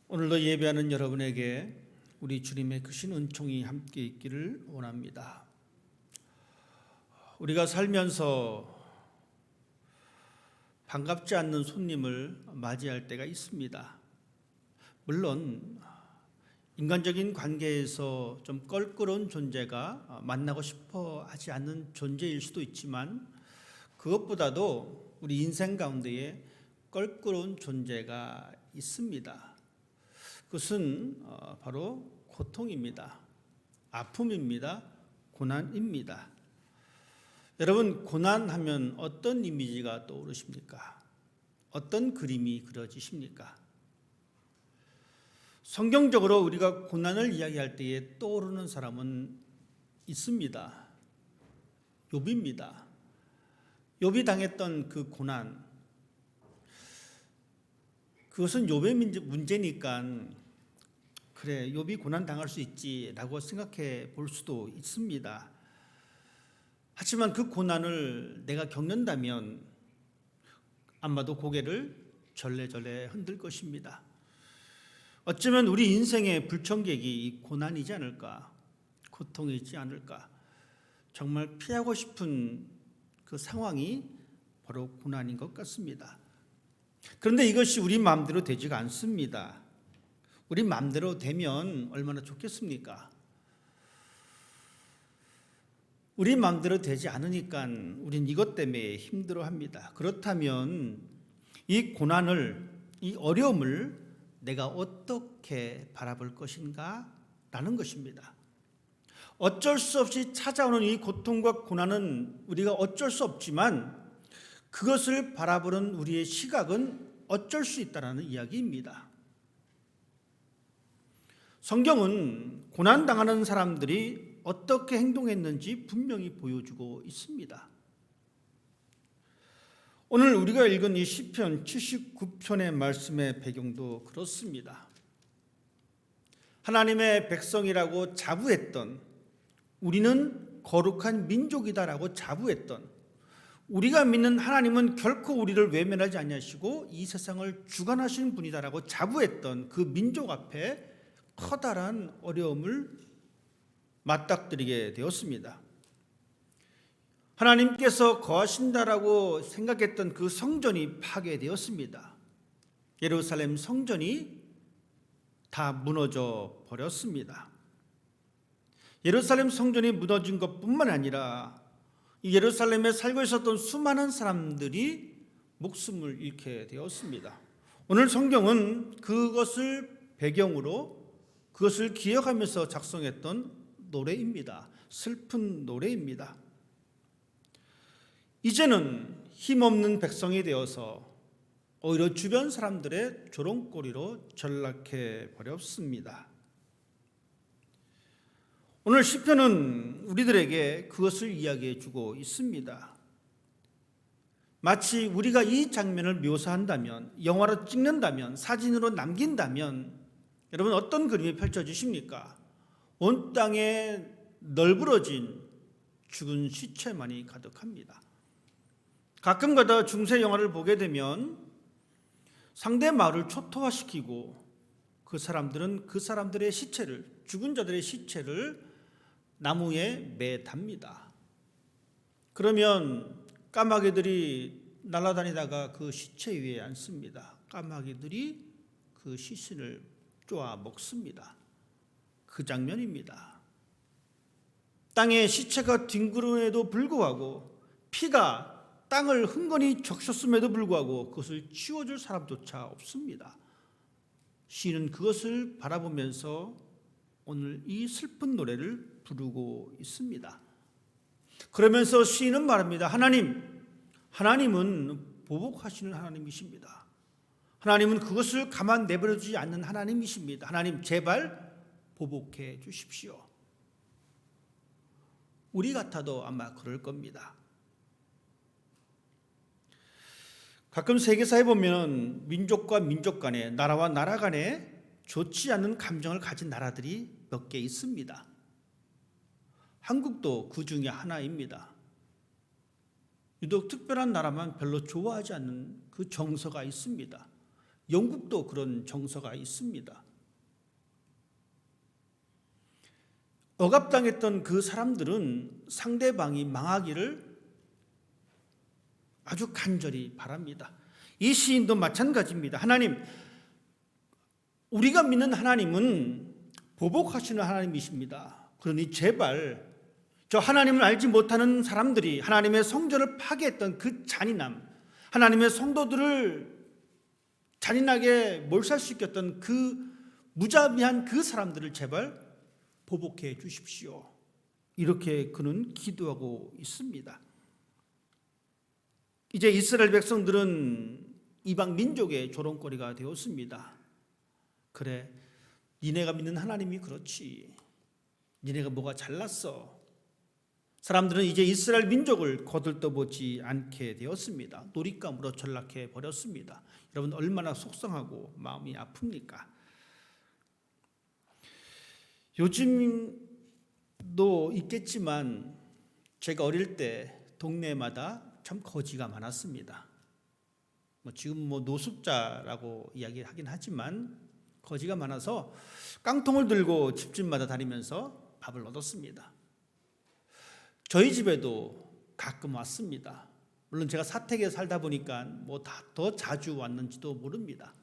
오늘도 예배하는 여러분에게 우리 주님의 크신 은총이 함께 있기를 원합니다. 우리가 살면서 반갑지 않는 손님을 맞이할 때가 있습니다. 물론 인간적인 관계에서 좀 껄끄러운 존재가 만나고 싶어 하지 않는 존재일 수도 있지만, 그것보다도 우리 인생 가운데에 껄끄러운 존재가 있습니다. 그것은 바로 고통입니다. 아픔입니다. 고난입니다. 여러분, 고난하면 어떤 이미지가 떠오르십니까? 어떤 그림이 그려지십니까? 성경적으로 우리가 고난을 이야기할 때에 떠오르는 사람은 있습니다. 욥입니다. 욥이 당했던 그 고난, 그것은 욥의 문제니까 그래, 욥이 고난 당할 수 있지라고 생각해 볼 수도 있습니다. 하지만 그 고난을 내가 겪는다면 아마도 고개를 절레절레 흔들 것입니다. 어쩌면 우리 인생의 불청객이 이 고난이지 않을까, 고통이지 않을까, 정말 피하고 싶은 그 상황이 바로 고난인 것 같습니다. 그런데 이것이 우리 마음대로 되지가 않습니다. 우리 마음대로 되면 얼마나 좋겠습니까? 우리 마음대로 되지 않으니까 우린 이것 때문에 힘들어합니다. 그렇다면 이 고난을, 이 어려움을 내가 어떻게 바라볼 것인가 라는 것입니다. 어쩔 수 없이 찾아오는 이 고통과 고난은 우리가 어쩔 수 없지만 그것을 바라보는 우리의 시각은 어쩔 수 있다는 이야기입니다. 성경은 고난당하는 사람들이 어떻게 행동했는지 분명히 보여주고 있습니다. 오늘 우리가 읽은 이 시편 79편의 말씀의 배경도 그렇습니다. 하나님의 백성이라고 자부했던, 우리는 거룩한 민족이다라고 자부했던, 우리가 믿는 하나님은 결코 우리를 외면하지 아니하시고 이 세상을 주관하시는 분이다라고 자부했던 그 민족 앞에 커다란 어려움을 맞닥뜨리게 되었습니다. 하나님께서 거하신다라고 생각했던 그 성전이 파괴되었습니다. 예루살렘 성전이 다 무너져 버렸습니다. 예루살렘 성전이 무너진 것뿐만 아니라 예루살렘에 살고 있었던 수많은 사람들이 목숨을 잃게 되었습니다. 오늘 성경은 그것을 배경으로, 그것을 기억하면서 작성했던 노래입니다. 슬픈 노래입니다. 이제는 힘없는 백성이 되어서 오히려 주변 사람들의 조롱거리로 전락해 버렸습니다. 오늘 시편은 우리들에게 그것을 이야기해 주고 있습니다. 마치 우리가 이 장면을 묘사한다면, 영화로 찍는다면, 사진으로 남긴다면 여러분 어떤 그림이 펼쳐지십니까? 온 땅에 널브러진 죽은 시체만이 가득합니다. 가끔가다 중세 영화를 보게 되면 상대 마을을 초토화시키고 그 사람들은 그 사람들의 시체를, 죽은 자들의 시체를 나무에 매답니다. 그러면 까마귀들이 날아다니다가 그 시체 위에 앉습니다. 까마귀들이 그 시신을 쪼아 먹습니다. 그 장면입니다. 땅에 시체가 뒹구름에도 불구하고, 피가 땅을 흥건히 적셨음에도 불구하고 그것을 치워줄 사람조차 없습니다. 시인은 그것을 바라보면서 오늘 이 슬픈 노래를 부르고 있습니다. 그러면서 시인은 말합니다. 하나님은 보복하시는 하나님이십니다. 하나님은 그것을 가만 내버려두지 않는 하나님이십니다. 하나님, 제발 보복해 주십시오. 우리 같아도 아마 그럴 겁니다. 가끔 세계사에 보면 민족과 민족 간에, 나라와 나라 간에 좋지 않은 감정을 가진 나라들이 몇 개 있습니다. 한국도 그 중에 하나입니다. 유독 특별한 나라만 별로 좋아하지 않는 그 정서가 있습니다. 영국도 그런 정서가 있습니다. 억압당했던 그 사람들은 상대방이 망하기를 아주 간절히 바랍니다. 이 시인도 마찬가지입니다. 하나님, 우리가 믿는 하나님은 보복하시는 하나님이십니다. 그러니 제발 저 하나님을 알지 못하는 사람들이 하나님의 성전을 파괴했던 그 잔인함, 하나님의 성도들을 잔인하게 몰살시켰던 그 무자비한 그 사람들을 제발 보복해 주십시오. 이렇게 그는 기도하고 있습니다. 이제 이스라엘 백성들은 이방 민족의 조롱거리가 되었습니다. 그래, 니네가 믿는 하나님이 그렇지. 니네가 뭐가 잘났어. 사람들은 이제 이스라엘 민족을 거들떠보지 않게 되었습니다. 놀잇감으로 전락해 버렸습니다. 여러분 얼마나 속상하고 마음이 아픕니까? 요즘도 있겠지만 제가 어릴 때 동네마다 참 거지가 많았습니다. 지금 노숙자라고 이야기하긴 하지만 거지가 많아서 깡통을 들고 집집마다 다니면서 밥을 얻었습니다. 저희 집에도 가끔 왔습니다. 물론 제가 사택에 살다 보니까 더 자주 왔는지도 모릅니다.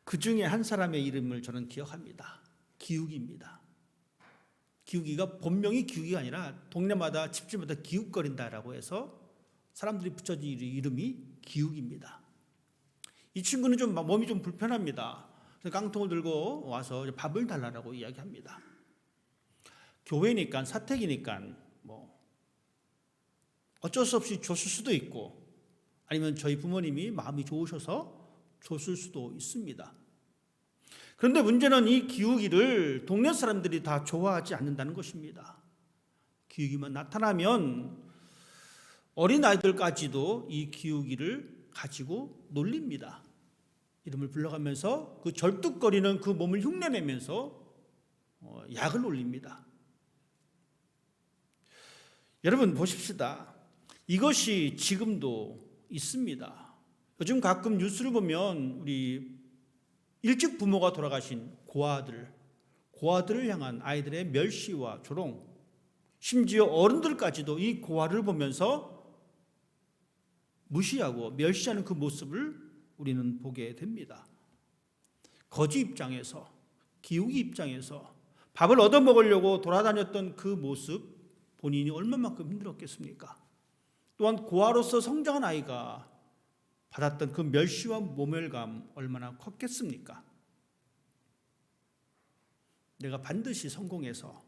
그 중에 한 사람의 이름을 저는 기억합니다. 기욱입니다. 기욱이가 본명이 기욱이가 아니라 동네마다 집집마다 기욱거린다라고 해서 사람들이 붙여진 이름이 기욱입니다. 이 친구는 좀 몸이 좀 불편합니다. 그래서 깡통을 들고 와서 밥을 달라고 이야기합니다. 교회니까 사택이니까 어쩔 수 없이 줬을 수도 있고 아니면 저희 부모님이 마음이 좋으셔서 줬을 수도 있습니다. 그런데 문제는 이 기우기를 동네 사람들이 다 좋아하지 않는다는 것입니다. 기우기만 나타나면 어린아이들까지도 이 기우기를 가지고 놀립니다. 이름을 불러가면서 그 절뚝거리는 그 몸을 흉내내면서 약을 올립니다. 여러분 보십시다. 이것이 지금도 있습니다. 요즘 가끔 뉴스를 보면 우리 일찍 부모가 돌아가신 고아들을 향한 아이들의 멸시와 조롱, 심지어 어른들까지도 이 고아를 보면서 무시하고 멸시하는 그 모습을 우리는 보게 됩니다. 거지 입장에서, 기우기 입장에서 밥을 얻어먹으려고 돌아다녔던 그 모습, 본인이 얼마만큼 힘들었겠습니까? 또한 고아로서 성장한 아이가 받았던 그 멸시와 모멸감 얼마나 컸겠습니까? 내가 반드시 성공해서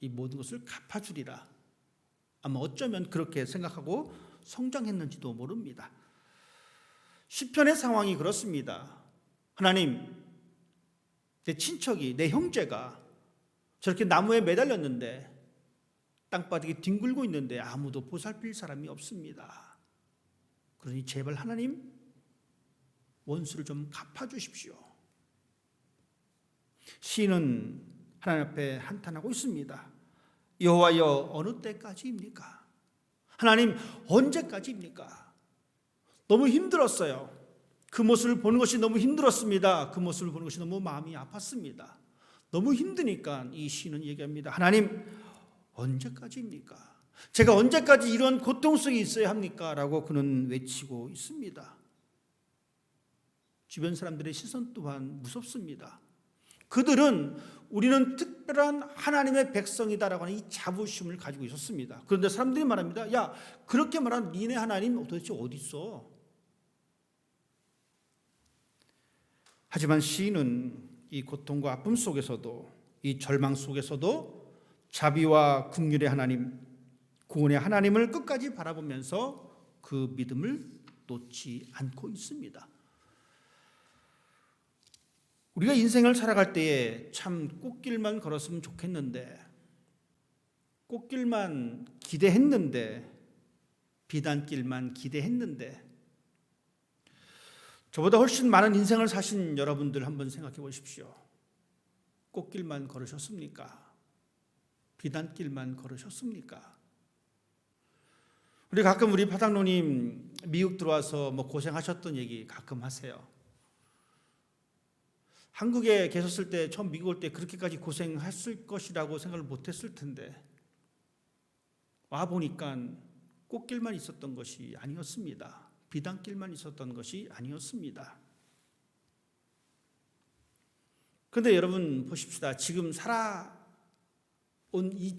이 모든 것을 갚아주리라. 아마 어쩌면 그렇게 생각하고 성장했는지도 모릅니다. 시편의 상황이 그렇습니다. 하나님, 내 친척이, 내 형제가 저렇게 나무에 매달렸는데 땅바닥에 뒹굴고 있는데 아무도 보살필 사람이 없습니다. 그러니 제발 하나님 원수를 좀 갚아주십시오. 시인은 하나님 앞에 한탄하고 있습니다. 여호와여, 어느 때까지입니까? 하나님, 언제까지입니까? 너무 힘들었어요. 그 모습을 보는 것이 너무 힘들었습니다. 그 모습을 보는 것이 너무 마음이 아팠습니다. 너무 힘드니까 이 시인은 얘기합니다. 하나님, 언제까지입니까? 제가 언제까지 이런 고통 속에 있어야 합니까? 라고 그는 외치고 있습니다. 주변 사람들의 시선 또한 무섭습니다. 그들은 우리는 특별한 하나님의 백성이다라고 하는 이 자부심을 가지고 있었습니다. 그런데 사람들이 말합니다. 야, 그렇게 말하는 니네 하나님 도대체 어디 있어? 하지만 시인은 이 고통과 아픔 속에서도, 이 절망 속에서도 자비와 긍휼의 하나님, 구원의 하나님을 끝까지 바라보면서 그 믿음을 놓지 않고 있습니다. 우리가 인생을 살아갈 때에 참 꽃길만 걸었으면 좋겠는데, 꽃길만 기대했는데, 비단길만 기대했는데, 저보다 훨씬 많은 인생을 사신 여러분들 한번 생각해 보십시오. 꽃길만 걸으셨습니까? 비단길만 걸으셨습니까? 가끔 우리 파장로님 미국 들어와서 뭐 고생하셨던 얘기 가끔 하세요. 한국에 계셨을 때 처음 미국 올 때 그렇게까지 고생했을 것이라고 생각을 못했을 텐데 와 보니까 꽃길만 있었던 것이 아니었습니다. 비단길만 있었던 것이 아니었습니다. 그런데 여러분 보십시다. 지금 살아온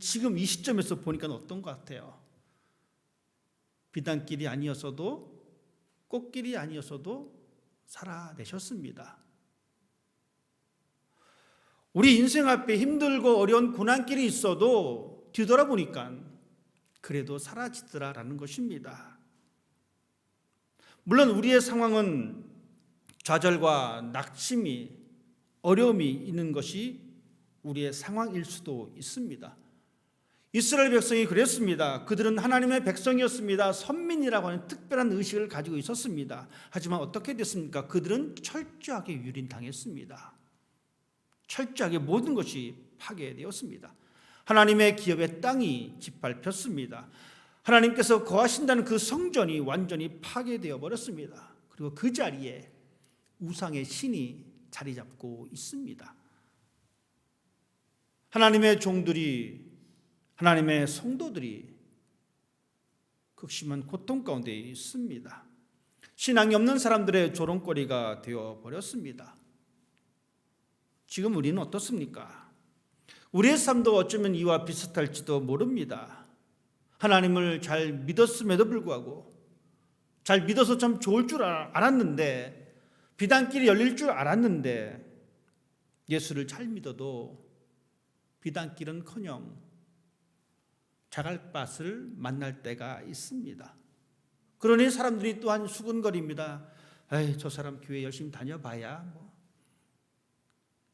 지금 이 시점에서 보니까 어떤 것 같아요? 비단길이 아니었어도 꽃길이 아니었어도 살아내셨습니다. 우리 인생 앞에 힘들고 어려운 고난길이 있어도 뒤돌아보니까 그래도 사라지더라라는 것입니다. 물론 우리의 상황은 좌절과 낙심이 어려움이 있는 것이 우리의 상황일 수도 있습니다. 이스라엘 백성이 그랬습니다. 그들은 하나님의 백성이었습니다. 선민이라고 하는 특별한 의식을 가지고 있었습니다. 하지만 어떻게 됐습니까? 그들은 철저하게 유린당했습니다. 철저하게 모든 것이 파괴되었습니다. 하나님의 기업의 땅이 짓밟혔습니다. 하나님께서 거하신다는 그 성전이 완전히 파괴되어 버렸습니다. 그리고 그 자리에 우상의 신이 자리 잡고 있습니다. 하나님의 종들이, 하나님의 성도들이 극심한 고통 가운데 있습니다. 신앙이 없는 사람들의 조롱거리가 되어 버렸습니다. 지금 우리는 어떻습니까? 우리의 삶도 어쩌면 이와 비슷할지도 모릅니다. 하나님을 잘 믿었음에도 불구하고 잘 믿어서 참 좋을 줄 알았는데, 비단길이 열릴 줄 알았는데 예수를 잘 믿어도 비단길은커녕 자갈밭을 만날 때가 있습니다. 그러니 사람들이 또한 수군거립니다. 에이, 저 사람 교회 열심히 다녀봐야 뭐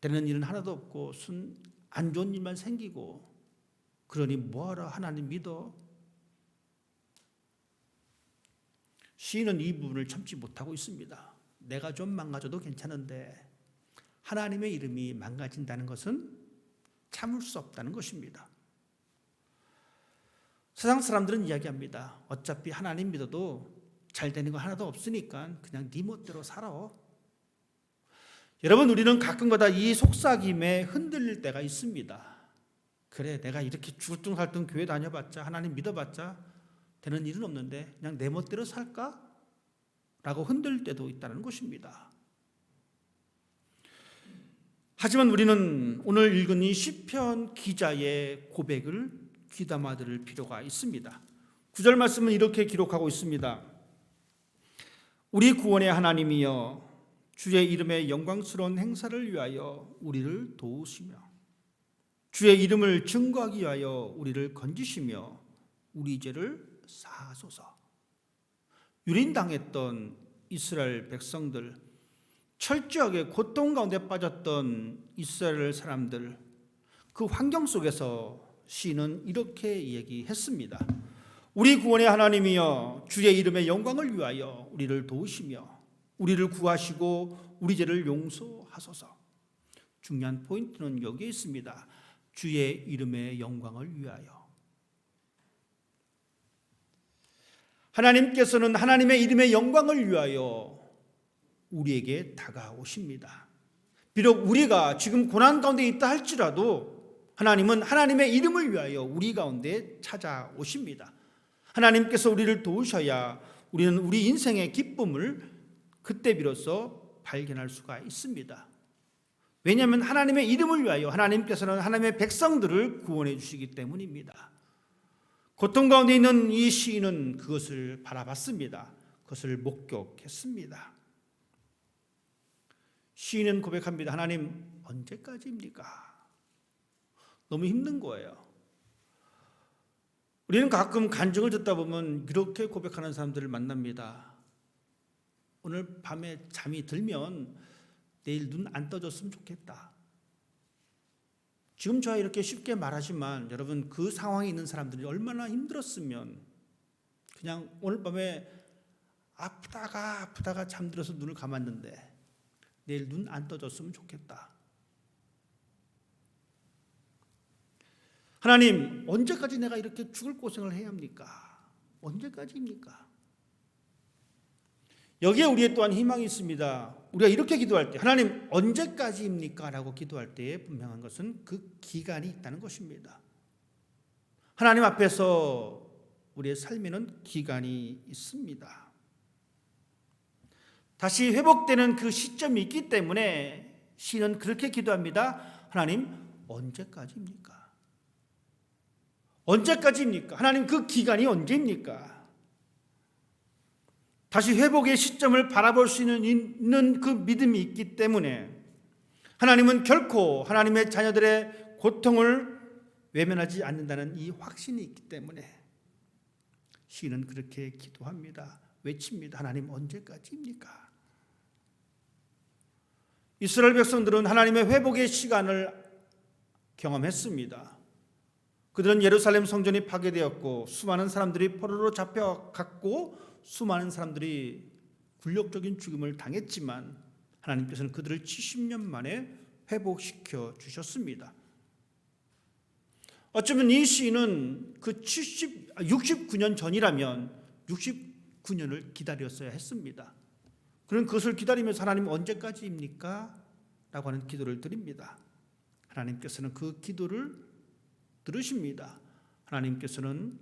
되는 일은 하나도 없고 안 좋은 일만 생기고, 그러니 뭐하러 하나님 믿어? 시인은 이 부분을 참지 못하고 있습니다. 내가 좀 망가져도 괜찮은데 하나님의 이름이 망가진다는 것은 참을 수 없다는 것입니다. 세상 사람들은 이야기합니다. 어차피 하나님 믿어도 잘 되는 거 하나도 없으니까 그냥 네 멋대로 살아. 여러분, 우리는 가끔가다 이 속삭임에 흔들릴 때가 있습니다. 그래, 내가 이렇게 죽을둥살둥 교회 다녀봤자, 하나님 믿어봤자 되는 일은 없는데 그냥 내 멋대로 살까? 라고 흔들릴 때도 있다는 것입니다. 하지만 우리는 오늘 읽은 이 시편 기자의 고백을 귀담아 들을 필요가 있습니다. 9절 말씀은 이렇게 기록하고 있습니다. 우리 구원의 하나님이여, 주의 이름의 영광스러운 행사를 위하여 우리를 도우시며 주의 이름을 증거하기 위하여 우리를 건지시며 우리 죄를 사하소서. 유린당했던 이스라엘 백성들, 철저하게 고통 가운데 빠졌던 이스라엘 사람들, 그 환경 속에서 시인은 이렇게 얘기했습니다. 우리 구원의 하나님이여, 주의 이름의 영광을 위하여 우리를 도우시며 우리를 구하시고 우리 죄를 용서하소서. 중요한 포인트는 여기에 있습니다. 주의 이름의 영광을 위하여. 하나님께서는 하나님의 이름의 영광을 위하여 우리에게 다가오십니다. 비록 우리가 지금 고난 가운데 있다 할지라도 하나님은 하나님의 이름을 위하여 우리 가운데 찾아오십니다. 하나님께서 우리를 도우셔야 우리는 우리 인생의 기쁨을 그때 비로소 발견할 수가 있습니다. 왜냐하면 하나님의 이름을 위하여 하나님께서는 하나님의 백성들을 구원해 주시기 때문입니다. 고통 가운데 있는 이 시인은 그것을 바라봤습니다. 그것을 목격했습니다. 시인은 고백합니다. 하나님, 언제까지입니까? 너무 힘든 거예요. 우리는 가끔 간증을 듣다 보면 이렇게 고백하는 사람들을 만납니다. 오늘 밤에 잠이 들면 내일 눈 안 떠졌으면 좋겠다. 지금 저와 이렇게 쉽게 말하지만 여러분, 그 상황에 있는 사람들이 얼마나 힘들었으면 그냥 오늘 밤에 아프다가 잠들어서 눈을 감았는데 내일 눈 안 떠졌으면 좋겠다. 하나님, 언제까지 내가 이렇게 죽을 고생을 해야 합니까? 언제까지입니까? 여기에 우리의 또한 희망이 있습니다. 우리가 이렇게 기도할 때 하나님 언제까지입니까? 라고 기도할 때에 분명한 것은 그 기간이 있다는 것입니다. 하나님 앞에서 우리의 삶에는 기간이 있습니다. 다시 회복되는 그 시점이 있기 때문에 시인은 그렇게 기도합니다. 하나님 언제까지입니까? 언제까지입니까? 하나님 그 기간이 언제입니까? 다시 회복의 시점을 바라볼 수 있는 그 믿음이 있기 때문에 하나님은 결코 하나님의 자녀들의 고통을 외면하지 않는다는 이 확신이 있기 때문에 시인은 그렇게 기도합니다. 외칩니다. 하나님 언제까지입니까? 이스라엘 백성들은 하나님의 회복의 시간을 경험했습니다. 그들은 예루살렘 성전이 파괴되었고 수많은 사람들이 포로로 잡혀갔고 수많은 사람들이 굴욕적인 죽음을 당했지만 하나님께서는 그들을 70년 만에 회복시켜 주셨습니다. 어쩌면 이 시인은 그 69년 전이라면 69년을 기다렸어야 했습니다. 그는 그것을 기다리면서 하나님 언제까지입니까? 라고 하는 기도를 드립니다. 하나님께서는 그 기도를 들으십니다. 하나님께서는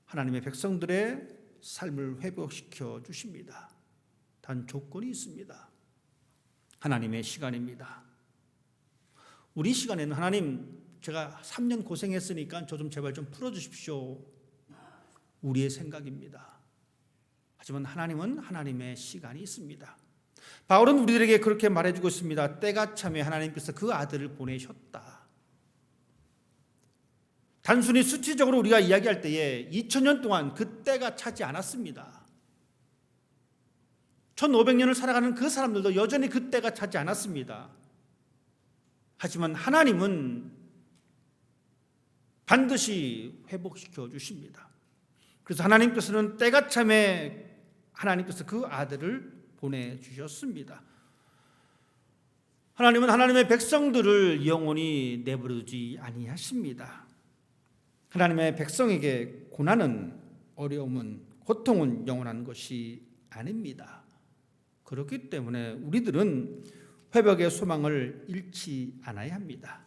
하나님의 백성들의 삶을 회복시켜 주십니다. 단 조건이 있습니다. 하나님의 시간입니다. 우리 시간에는 하나님 제가 3년 고생했으니까 저 좀 제발 좀 풀어주십시오. 우리의 생각입니다. 하지만 하나님은 하나님의 시간이 있습니다. 바울은 우리들에게 그렇게 말해주고 있습니다. 때가 참에 하나님께서 그 아들을 보내셨다. 단순히 수치적으로 우리가 이야기할 때에 2000년 동안 그 때가 차지 않았습니다. 1500년을 살아가는 그 사람들도 여전히 그 때가 차지 않았습니다. 하지만 하나님은 반드시 회복시켜 주십니다. 그래서 하나님께서는 때가 참에 하나님께서 그 아들을 보내주셨습니다. 하나님은 하나님의 백성들을 영원히 내버려두지 아니하십니다. 하나님의 백성에게 고난은, 어려움은, 고통은 영원한 것이 아닙니다. 그렇기 때문에 우리들은 회복의 소망을 잃지 않아야 합니다.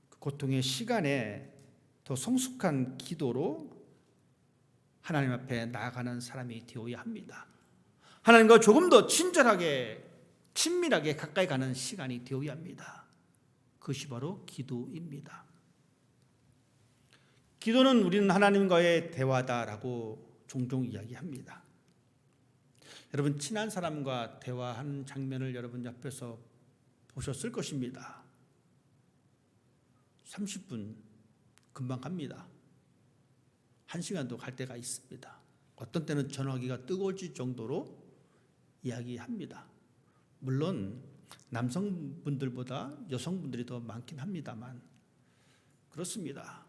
그 고통의 시간에 더 성숙한 기도로 하나님 앞에 나아가는 사람이 되어야 합니다. 하나님과 조금 더 친절하게, 친밀하게 가까이 가는 시간이 되어야 합니다. 그것이 바로 기도입니다. 기도는 우리는 하나님과의 대화다라고 종종 이야기합니다. 여러분 친한 사람과 대화하는 장면을 여러분 옆에서 보셨을 것입니다. 30분 금방 갑니다. 1시간도 갈 때가 있습니다. 어떤 때는 전화기가 뜨거워질 정도로 이야기합니다. 물론 남성분들보다 여성분들이 더 많긴 합니다만 그렇습니다.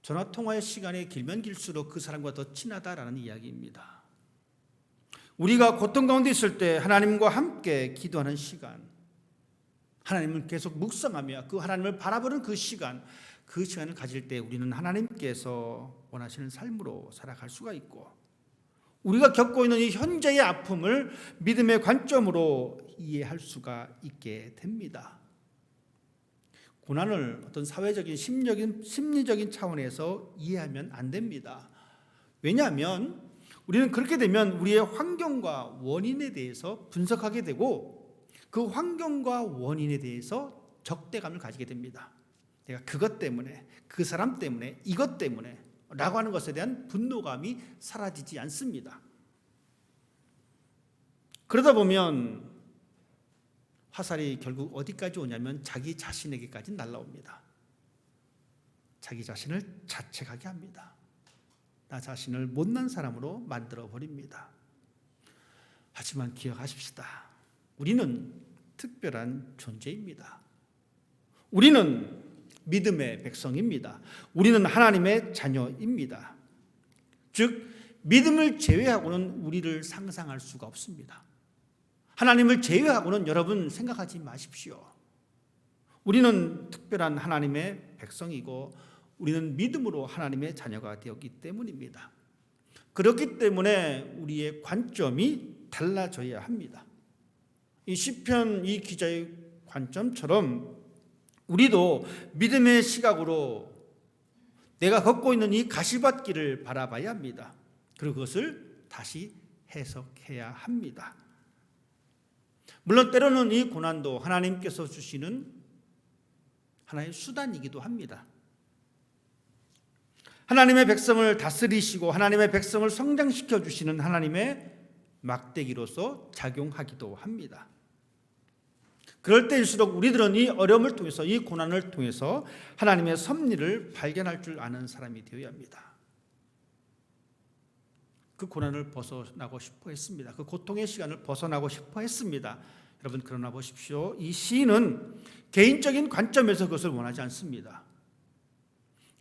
전화통화의 시간이 길면 길수록 그 사람과 더 친하다라는 이야기입니다. 우리가 고통 가운데 있을 때 하나님과 함께 기도하는 시간, 하나님을 계속 묵상하며 그 하나님을 바라보는 그 시간을 가질 때 우리는 하나님께서 원하시는 삶으로 살아갈 수가 있고 우리가 겪고 있는 이 현재의 아픔을 믿음의 관점으로 이해할 수가 있게 됩니다. 고난을 어떤 사회적인 심리적인 차원에서 이해하면 안 됩니다. 왜냐하면 우리는 그렇게 되면 우리의 환경과 원인에 대해서 분석하게 되고 그 환경과 원인에 대해서 적대감을 가지게 됩니다. 내가 그것 때문에, 그 사람 때문에, 이것 때문에 라고 하는 것에 대한 분노감이 사라지지 않습니다. 그러다 보면 화살이 결국 어디까지 오냐면 자기 자신에게까지 날아옵니다. 자기 자신을 자책하게 합니다. 나 자신을 못난 사람으로 만들어 버립니다. 하지만 기억하십시다. 우리는 특별한 존재입니다. 우리는 믿음의 백성입니다. 우리는 하나님의 자녀입니다. 즉 믿음을 제외하고는 우리를 상상할 수가 없습니다. 하나님을 제외하고는 여러분 생각하지 마십시오. 우리는 특별한 하나님의 백성이고 우리는 믿음으로 하나님의 자녀가 되었기 때문입니다. 그렇기 때문에 우리의 관점이 달라져야 합니다. 이 시편 이 기자의 관점처럼 우리도 믿음의 시각으로 내가 걷고 있는 이 가시밭길을 바라봐야 합니다. 그리고 그것을 다시 해석해야 합니다. 물론 때로는 이 고난도 하나님께서 주시는 하나의 수단이기도 합니다. 하나님의 백성을 다스리시고 하나님의 백성을 성장시켜 주시는 하나님의 막대기로서 작용하기도 합니다. 그럴 때일수록 우리들은 이 어려움을 통해서 이 고난을 통해서 하나님의 섭리를 발견할 줄 아는 사람이 되어야 합니다. 그 고난을 벗어나고 싶어 했습니다. 그 고통의 시간을 벗어나고 싶어 했습니다. 여러분 그러나 보십시오. 이 시인은 개인적인 관점에서 그것을 원하지 않습니다.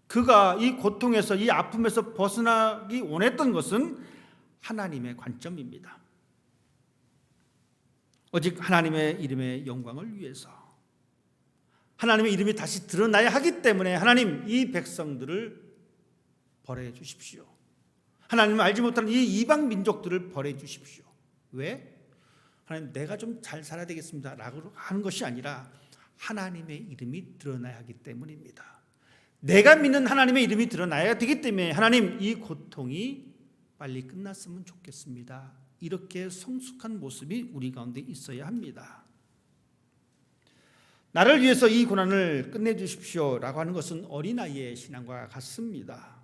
그가 이 고통에서 이 아픔에서 벗어나기 원했던 것은 하나님의 관점입니다. 오직 하나님의 이름의 영광을 위해서 하나님의 이름이 다시 드러나야 하기 때문에 하나님 이 백성들을 벌해 주십시오. 하나님을 알지 못하는 이 이방 민족들을 벌해 주십시오. 왜? 하나님 내가 좀 잘 살아야 되겠습니다 라고 하는 것이 아니라 하나님의 이름이 드러나야 하기 때문입니다. 내가 믿는 하나님의 이름이 드러나야 되기 때문에 하나님 이 고통이 빨리 끝났으면 좋겠습니다. 이렇게 성숙한 모습이 우리 가운데 있어야 합니다. 나를 위해서 이 고난을 끝내주십시오 라고 하는 것은 어린아이의 신앙과 같습니다.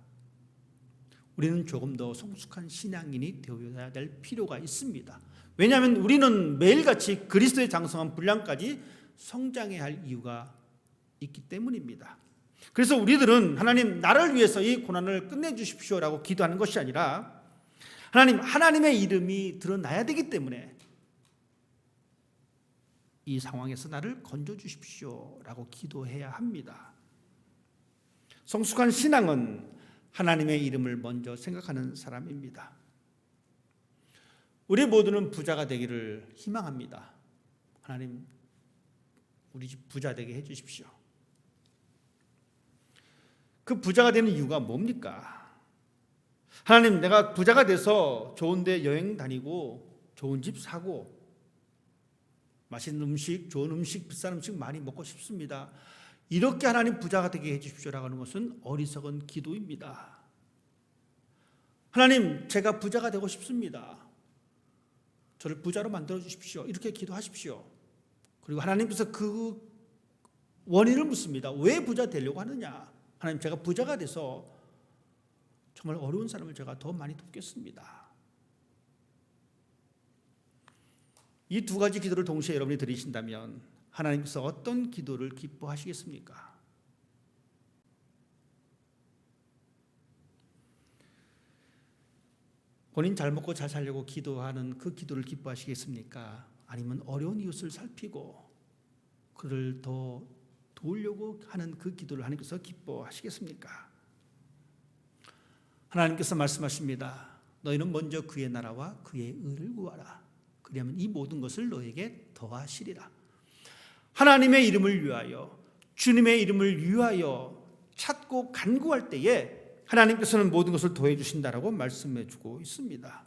우리는 조금 더 성숙한 신앙인이 되어야 될 필요가 있습니다. 왜냐하면 우리는 매일같이 그리스도의 장성한 분량까지 성장해야 할 이유가 있기 때문입니다. 그래서 우리들은 하나님 나를 위해서 이 고난을 끝내주십시오라고 기도하는 것이 아니라 하나님, 하나님의 이름이 드러나야 되기 때문에 이 상황에서 나를 건져주십시오라고 기도해야 합니다. 성숙한 신앙은 하나님의 이름을 먼저 생각하는 사람입니다. 우리 모두는 부자가 되기를 희망합니다. 하나님, 우리 집 부자 되게 해주십시오. 그 부자가 되는 이유가 뭡니까? 하나님 내가 부자가 돼서 좋은 데 여행 다니고 좋은 집 사고 맛있는 음식, 좋은 음식, 비싼 음식 많이 먹고 싶습니다. 이렇게 하나님 부자가 되게 해주십시오라고 하는 것은 어리석은 기도입니다. 하나님 제가 부자가 되고 싶습니다. 저를 부자로 만들어 주십시오. 이렇게 기도하십시오. 그리고 하나님께서 그 원인을 묻습니다. 왜 부자 되려고 하느냐? 하나님 제가 부자가 돼서 정말 어려운 사람을 제가 더 많이 돕겠습니다. 이 두 가지 기도를 동시에 여러분이 드리신다면 하나님께서 어떤 기도를 기뻐하시겠습니까? 본인 잘 먹고 잘 살려고 기도하는 그 기도를 기뻐하시겠습니까? 아니면 어려운 이웃을 살피고 그를 더 도우려고 하는 그 기도를 하나님께서 기뻐하시겠습니까? 하나님께서 말씀하십니다. 너희는 먼저 그의 나라와 그의 의를 구하라. 그리하면 이 모든 것을 너에게 더하시리라. 하나님의 이름을 위하여 주님의 이름을 위하여 찾고 간구할 때에 하나님께서는 모든 것을 더해 주신다라고 말씀해 주고 있습니다.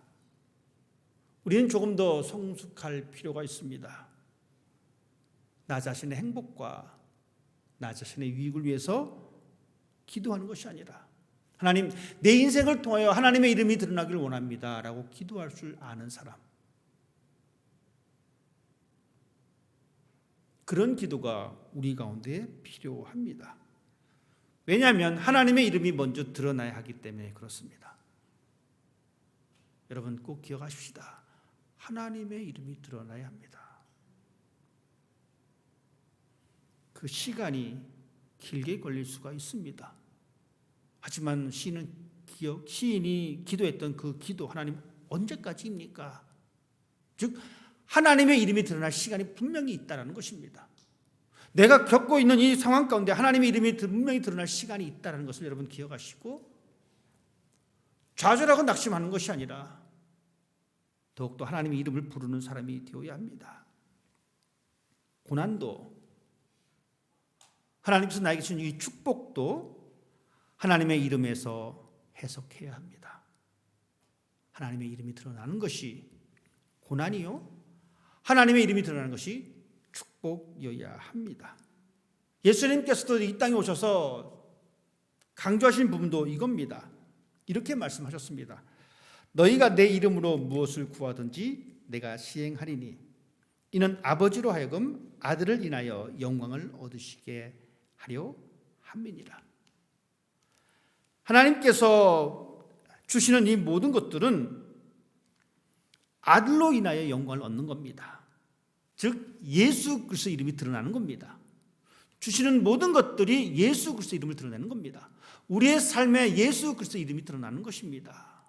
우리는 조금 더 성숙할 필요가 있습니다. 나 자신의 행복과 나 자신의 유익을 위해서 기도하는 것이 아니라 하나님 내 인생을 통하여 하나님의 이름이 드러나기를 원합니다 라고 기도할 줄 아는 사람, 그런 기도가 우리 가운데 필요합니다. 왜냐하면 하나님의 이름이 먼저 드러나야 하기 때문에 그렇습니다. 여러분 꼭 기억하십시다. 하나님의 이름이 드러나야 합니다. 그 시간이 길게 걸릴 수가 있습니다. 하지만 시인이 기도했던 그 기도, 하나님 언제까지입니까? 즉 하나님의 이름이 드러날 시간이 분명히 있다는 것입니다. 내가 겪고 있는 이 상황 가운데 하나님의 이름이 분명히 드러날 시간이 있다는 것을 여러분 기억하시고 좌절하고 낙심하는 것이 아니라 더욱더 하나님의 이름을 부르는 사람이 되어야 합니다. 고난도 하나님께서 나에게 주신 이 축복도 하나님의 이름에서 해석해야 합니다. 하나님의 이름이 드러나는 것이 고난이요, 하나님의 이름이 드러나는 것이 축복이어야 합니다. 예수님께서도 이 땅에 오셔서 강조하신 부분도 이겁니다. 이렇게 말씀하셨습니다. 너희가 내 이름으로 무엇을 구하든지 내가 시행하리니 이는 아버지로 하여금 아들을 인하여 영광을 얻으시게 하려 함이니라. 하나님께서 주시는 이 모든 것들은 아들로 인하여 영광을 얻는 겁니다. 즉 예수 그리스도 이름이 드러나는 겁니다. 주시는 모든 것들이 예수 그리스도 이름을 드러내는 겁니다. 우리의 삶에 예수 그리스도 이름이 드러나는 것입니다.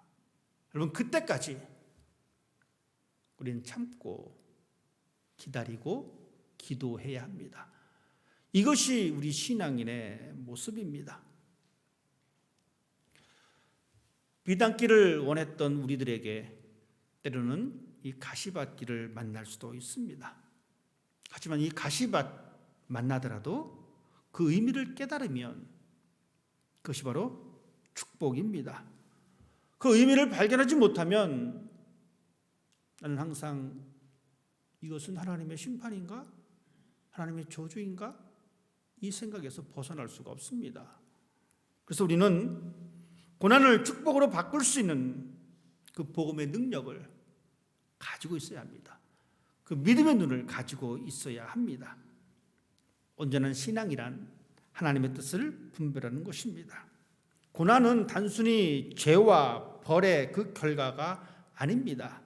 여러분, 그때까지 우리는 참고 기다리고 기도해야 합니다. 이것이 우리 신앙인의 모습입니다. 비단길을 원했던 우리들에게 때로는 이 가시밭길을 만날 수도 있습니다. 하지만 이 가시밭 만나더라도 그 의미를 깨달으면 그것이 바로 축복입니다. 그 의미를 발견하지 못하면 나는 항상 이것은 하나님의 심판인가? 하나님의 저주인가? 이 생각에서 벗어날 수가 없습니다. 그래서 우리는 고난을 축복으로 바꿀 수 있는 그 복음의 능력을 가지고 있어야 합니다. 그 믿음의 눈을 가지고 있어야 합니다. 온전한 신앙이란 하나님의 뜻을 분별하는 것입니다. 고난은 단순히 죄와 벌의 그 결과가 아닙니다.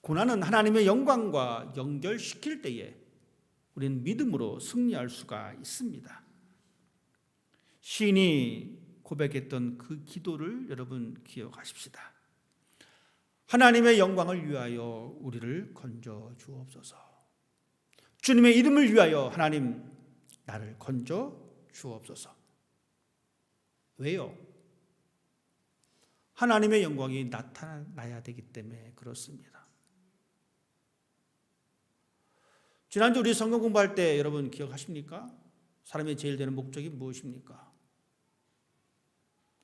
고난은 하나님의 영광과 연결시킬 때에 우리는 믿음으로 승리할 수가 있습니다. 시인이 고백했던 그 기도를 여러분 기억하십시다. 하나님의 영광을 위하여 우리를 건져 주옵소서. 주님의 이름을 위하여 하나님 나를 건져 주옵소서. 왜요? 하나님의 영광이 나타나야 되기 때문에 그렇습니다. 지난주 우리 성경 공부할 때 여러분 기억하십니까? 사람의 제일 되는 목적이 무엇입니까?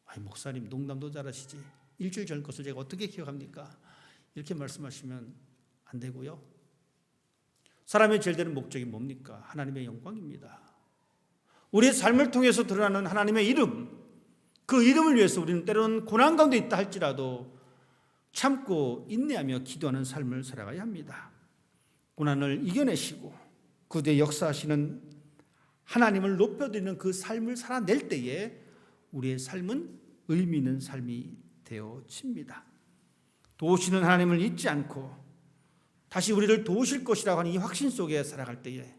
아니, 목사님 농담도 잘하시지. 일주일 전 것을 제가 어떻게 기억합니까? 이렇게 말씀하시면 안 되고요. 사람의 제일 되는 목적이 뭡니까? 하나님의 영광입니다. 우리의 삶을 통해서 드러나는 하나님의 이름, 그 이름을 위해서 우리는 때로는 고난 가운데 있다 할지라도 참고 인내하며 기도하는 삶을 살아가야 합니다. 고난을 이겨내시고 그 뒤에 역사하시는 하나님을 높여드리는 그 삶을 살아낼 때에 우리의 삶은 의미 있는 삶이 되어집니다. 도우시는 하나님을 잊지 않고 다시 우리를 도우실 것이라고 하는 이 확신 속에 살아갈 때에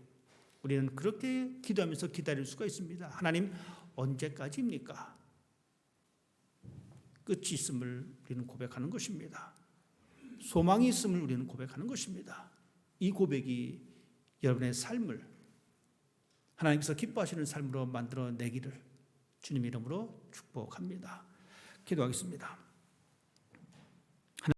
우리는 그렇게 기도하면서 기다릴 수가 있습니다. 하나님, 언제까지입니까? 끝이 있음을 우리는 고백하는 것입니다. 소망이 있음을 우리는 고백하는 것입니다. 이 고백이 여러분의 삶을 하나님께서 기뻐하시는 삶으로 만들어내기를 주님 이름으로 축복합니다. 기도하겠습니다.